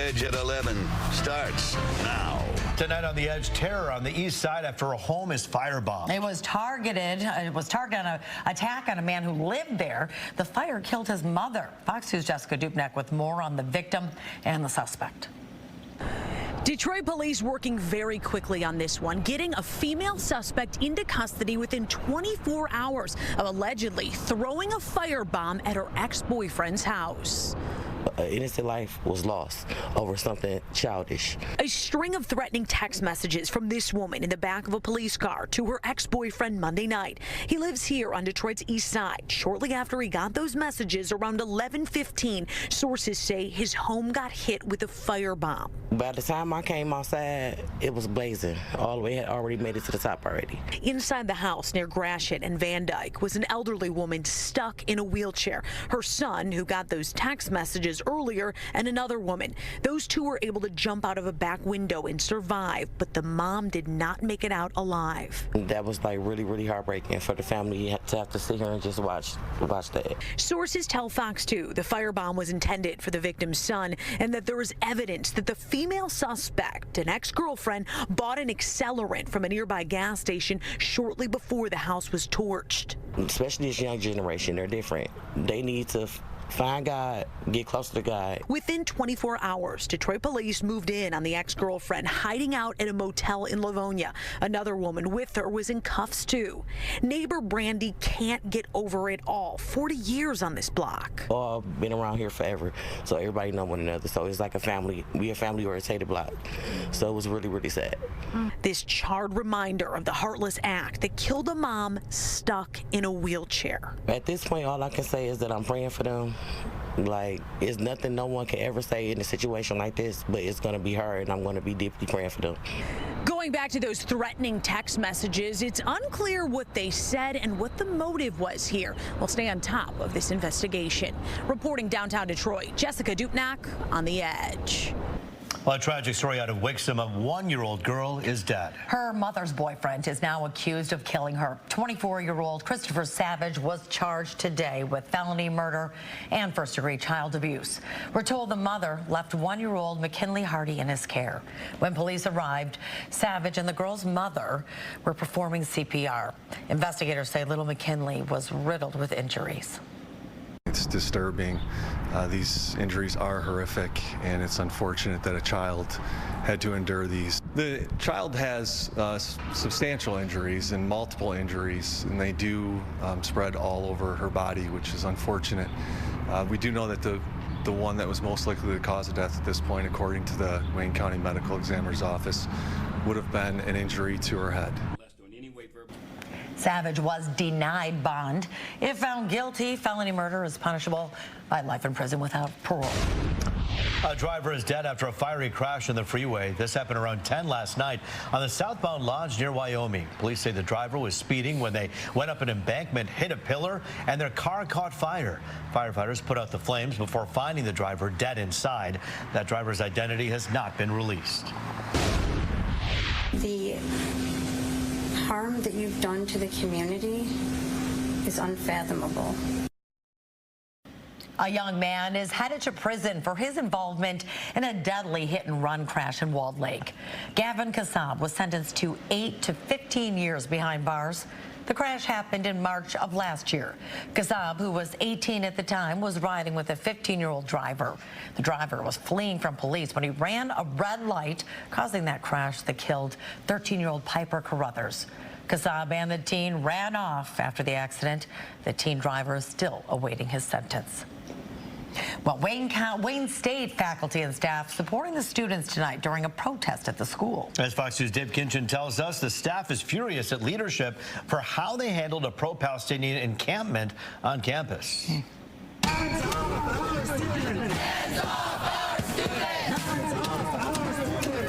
Edge at 11 starts now. Tonight on The Edge, terror on the east side after a home is firebombed. It was targeted on an attack on a man who lived there. The fire killed his mother. Fox 2's Jessica Dupnek with more on the victim and the suspect. Detroit police working very quickly on this one, getting a female suspect into custody within 24 hours of allegedly throwing a firebomb at her ex-boyfriend's house. An innocent life was lost over something childish. A string of threatening text messages from this woman in the back of a police car to her ex-boyfriend Monday night. He lives here on Detroit's east side. Shortly after he got those messages, around 11:15, sources say his home got hit with a firebomb. By the time I came outside, it was blazing. All the way had already made it to the top already. Inside the house near Gratiot and Van Dyke was an elderly woman stuck in a wheelchair. Her son, who got those text messages earlier, and another woman. Those two were able to jump out of a back window and survive, but the mom did not make it out alive. That was like really heartbreaking for the family to have to sit here and just watch that. Sources tell Fox 2 the firebomb was intended for the victim's son and that there was evidence that the female suspect, an ex-girlfriend, bought an accelerant from a nearby gas station shortly before the house was torched. Especially this young generation, they're different. They need to find God, get closer to God. Within 24 hours, Detroit police moved in on the ex-girlfriend hiding out at a motel in Livonia. Another woman with her was in cuffs too. Neighbor Brandy can't get over it all. 40 years on this block. Oh, I've been around here forever, so everybody know one another. So it's like a family. We a family-oriented block. So it was really sad. This charred reminder of the heartless act that killed a mom stuck in a wheelchair. At this point, all I can say is that I'm praying for them. Like, it's nothing no one can ever say in a situation like this, but it's going to be hard, and I'm going to be deeply praying for them. Going back to those threatening text messages, it's unclear what they said and what the motive was here. We'll stay on top of this investigation. Reporting downtown Detroit, Jessica Dupnek on The Edge. Well, a tragic story out of Wixom. A 1-year-old girl is dead. Her mother's boyfriend is now accused of killing her. 24-year-old Christopher Savage was charged today with felony murder and first-degree child abuse. We're told the mother left 1-year-old McKinley Hardy in his care. When police arrived, Savage and the girl's mother were performing CPR. Investigators say little McKinley was riddled with injuries. It's disturbing. These injuries are horrific, and it's unfortunate that a child had to endure these. The child has substantial injuries and multiple injuries, and they do spread all over her body, which is unfortunate. We do know that the one that was most likely the cause of death at this point, according to the Wayne County Medical Examiner's Office, would have been an injury to her head. Savage was denied bond. If found guilty, felony murder is punishable by life in prison without parole. A driver is dead after a fiery crash on the freeway. This happened around 10 last night on the southbound Lodge near Wyoming. Police say the driver was speeding when they went up an embankment, hit a pillar, and their car caught fire. Firefighters put out the flames before finding the driver dead inside. That driver's identity has not been released. The harm that you've done to the community is unfathomable. A young man is headed to prison for his involvement in a deadly hit-and-run crash in Walled Lake. Gavin Kassab was sentenced to 8 to 15 years behind bars. The crash happened in March of last year. Kassab, who was 18 at the time, was riding with a 15-year-old driver. The driver was fleeing from police when he ran a red light, causing that crash that killed 13-year-old Piper Carruthers. Kassab and the teen ran off after the accident. The teen driver is still awaiting his sentence. Well, Wayne State faculty and staff supporting the students tonight during a protest at the school. As Fox News' Dave Kinchin tells us, the staff is furious at leadership for how they handled a pro-Palestinian encampment on campus. Hands off our students! Hands off our students!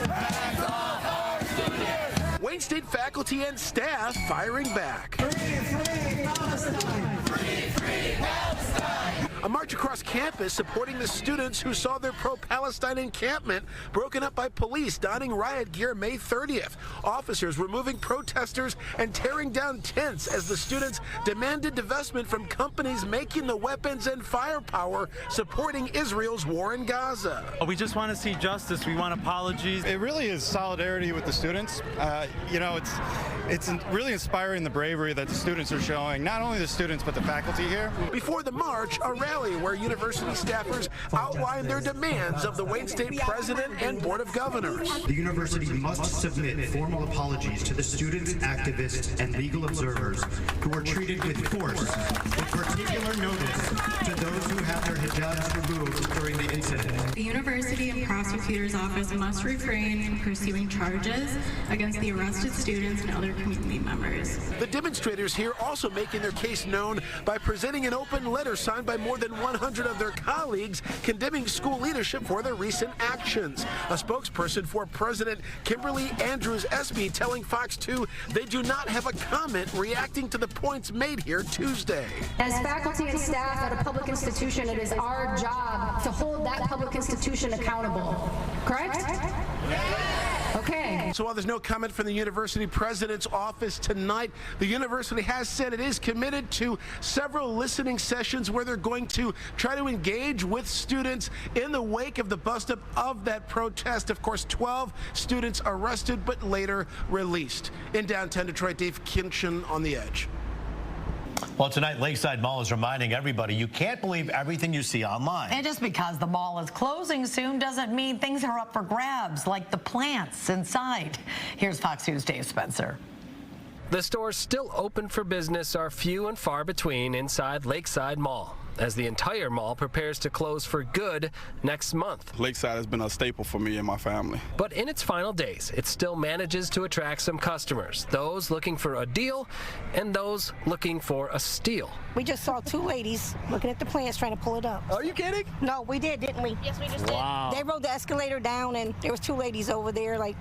Hands off our students! Wayne State faculty and staff firing back. Free Palestine! Free Palestine! A march march across campus supporting the students who saw their pro-Palestine encampment broken up by police donning riot gear May 30th. Officers removing protesters and tearing down tents as the students demanded divestment from companies making the weapons and firepower supporting Israel's war in Gaza. We just want to see justice. We want apologies. It really is solidarity with the students. You know, it's really inspiring the bravery that the students are showing, not only the students but the faculty here. Before the march, a rally where university staffers outlined their demands of the Wayne State President and Board of Governors. The university must submit formal apologies to the students, activists, and legal observers who were treated with force, with particular notice to those who had their hijabs removed during the incident. The university and prosecutor's office must refrain from pursuing charges against the arrested students and other community members. The demonstrators here also making their case known by presenting an open letter signed by more than 100 of their colleagues condemning school leadership for their recent actions. A spokesperson for President Kimberly Andrews Espy telling Fox 2 they do not have a comment reacting to the points made here Tuesday. As faculty and staff at a public institution, it is our job to hold that public institution accountable. Correct? Okay. So while there's no comment from the university president's office tonight, the university has said it is committed to several listening sessions where they're going to try to engage with students in the wake of the bust-up of that protest. Of course, 12 students arrested but later released. In downtown Detroit, Dave Kinchin on The Edge. Well, tonight, Lakeside Mall is reminding everybody you can't believe everything you see online. And just because the mall is closing soon doesn't mean things are up for grabs, like the plants inside. Here's Fox News' Dave Spencer. The stores still open for business are few and far between inside Lakeside Mall, as the entire mall prepares to close for good next month. Lakeside has been a staple for me and my family. But in its final days, it still manages to attract some customers, those looking for a deal and those looking for a steal. We just saw two ladies looking at the plants trying to pull it up. Are you kidding? No, we did, didn't we? Yes, we just did. Wow. They rode the escalator down and there was two ladies over there like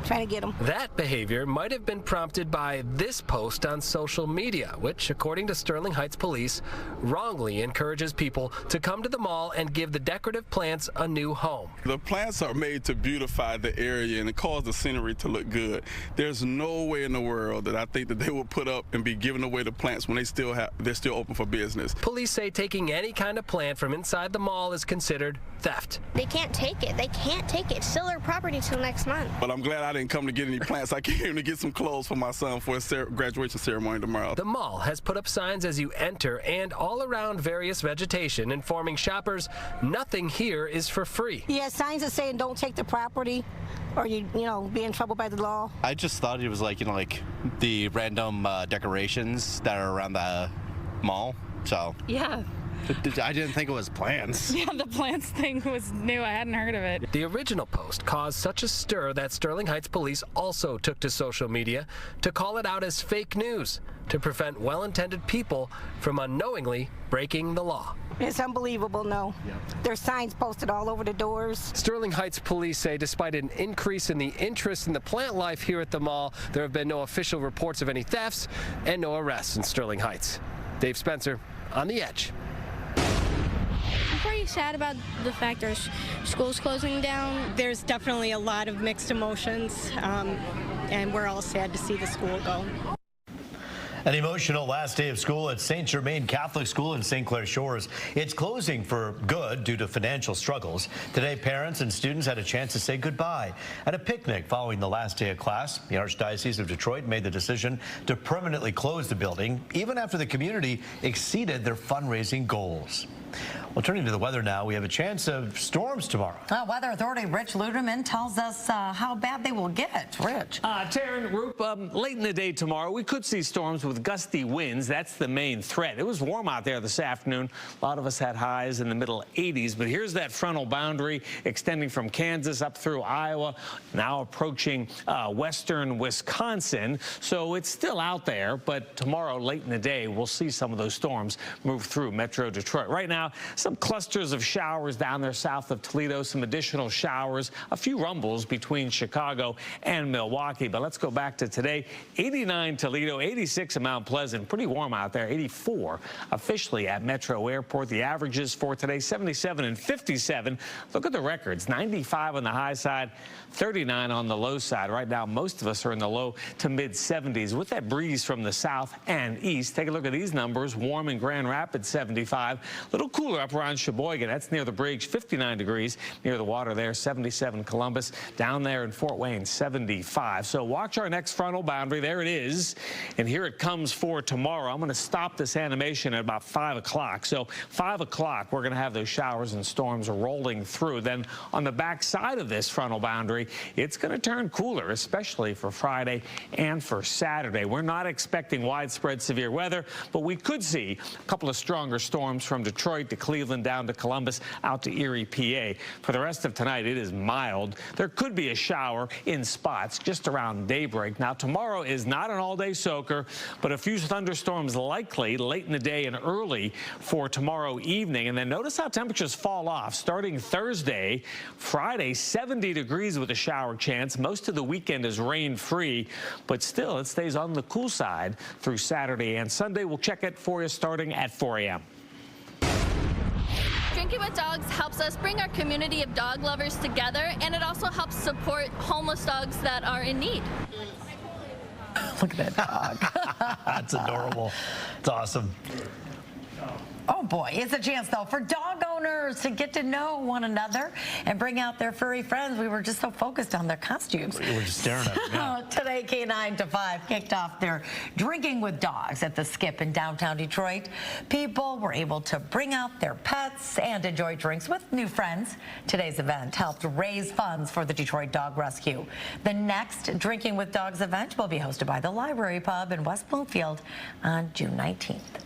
trying to get them. That behavior might have been prompted by this post on social media, which, according to Sterling Heights Police, wrongly encourages people to come to the mall and give the decorative plants a new home. The plants are made to beautify the area and cause the scenery to look good. There's no way in the world that I think that they will put up and be giving away the plants when they're still open for business. Police say taking any kind of plant from inside the mall is considered theft. They can't take it. They can't take it. It's still their property till next month. But I'm glad I didn't come to get any plants. I came to get some clothes for my son for his graduation ceremony tomorrow. The mall has put up signs as you enter and all around various vegetation, informing shoppers nothing here is for free. Yeah, signs are saying don't take the property or you know, be in trouble by the law. I just thought it was like, you know, like the random decorations that are around the mall. So Yeah. I didn't think it was plants. Yeah, the plants thing was new. I hadn't heard of it. The original post caused such a stir that Sterling Heights Police also took to social media to call it out as fake news to prevent well-intended people from unknowingly breaking the law. It's unbelievable, no. Yep. There's signs posted all over the doors. Sterling Heights Police say despite an increase in the interest in the plant life here at the mall, there have been no official reports of any thefts and no arrests in Sterling Heights. Dave Spencer on The Edge. I'm pretty sad about the fact our school's closing down. There's definitely a lot of mixed emotions, and we're all sad to see the school go. An emotional last day of school at St. Germain Catholic School in St. Clair Shores. It's closing for good due to financial struggles. Today, parents and students had a chance to say goodbye at a picnic following the last day of class. The Archdiocese of Detroit made the decision to permanently close the building, even after the community exceeded their fundraising goals. Well, turning to the weather now, we have a chance of storms tomorrow. Weather authority Rich Luderman tells us how bad they will get. Rich. Taryn, Roop, late in the day tomorrow, we could see storms with gusty winds. That's the main threat. It was warm out there this afternoon. A lot of us had highs in the middle 80s, but here's that frontal boundary extending from Kansas up through Iowa, now approaching western Wisconsin. So it's still out there, but tomorrow, late in the day, we'll see some of those storms move through Metro Detroit. Right now, Now, some clusters of showers down there south of Toledo, some additional showers, a few rumbles between Chicago and Milwaukee. But let's go back to today. 89 Toledo, 86 in Mount Pleasant. Pretty warm out there. 84 officially at Metro Airport. The averages for today, 77 and 57. Look at the records. 95 on the high side, 39 on the low side. Right now, most of us are in the low to mid 70s with that breeze from the south and east. Take a look at these numbers. Warm in Grand Rapids, 75. A little cooler up around Sheboygan. That's near the bridge, 59 degrees near the water there, 77 Columbus. Down there in Fort Wayne, 75. So watch our next frontal boundary. There it is. And here it comes for tomorrow. I'm going to stop this animation at about 5 o'clock. So 5 o'clock, we're going to have those showers and storms rolling through. Then on the back side of this frontal boundary, it's going to turn cooler, especially for Friday and for Saturday. We're not expecting widespread severe weather, but we could see a couple of stronger storms from Detroit to Cleveland down to Columbus out to Erie, PA. For the rest of tonight, it is mild. There could be a shower in spots just around daybreak. Now, tomorrow is not an all-day soaker, but a few thunderstorms likely late in the day and early for tomorrow evening. And then notice how temperatures fall off starting Thursday. Friday, 70 degrees with a shower chance. Most of the weekend is rain-free, but still it stays on the cool side through Saturday and Sunday. We'll check it for you starting at 4 a.m. Drinking with Dogs helps us bring our community of dog lovers together, and it also helps support homeless dogs that are in need. Look at that dog. That's adorable. It's awesome. Oh boy, it's a chance though for dog owners to get to know one another and bring out their furry friends. We were just so focused on their costumes. We were just staring at them. Yeah. Today, K9 to 5 kicked off their Drinking with Dogs at the Skip in downtown Detroit. People were able to bring out their pets and enjoy drinks with new friends. Today's event helped raise funds for the Detroit Dog Rescue. The next Drinking with Dogs event will be hosted by the Library Pub in West Bloomfield on June 19th.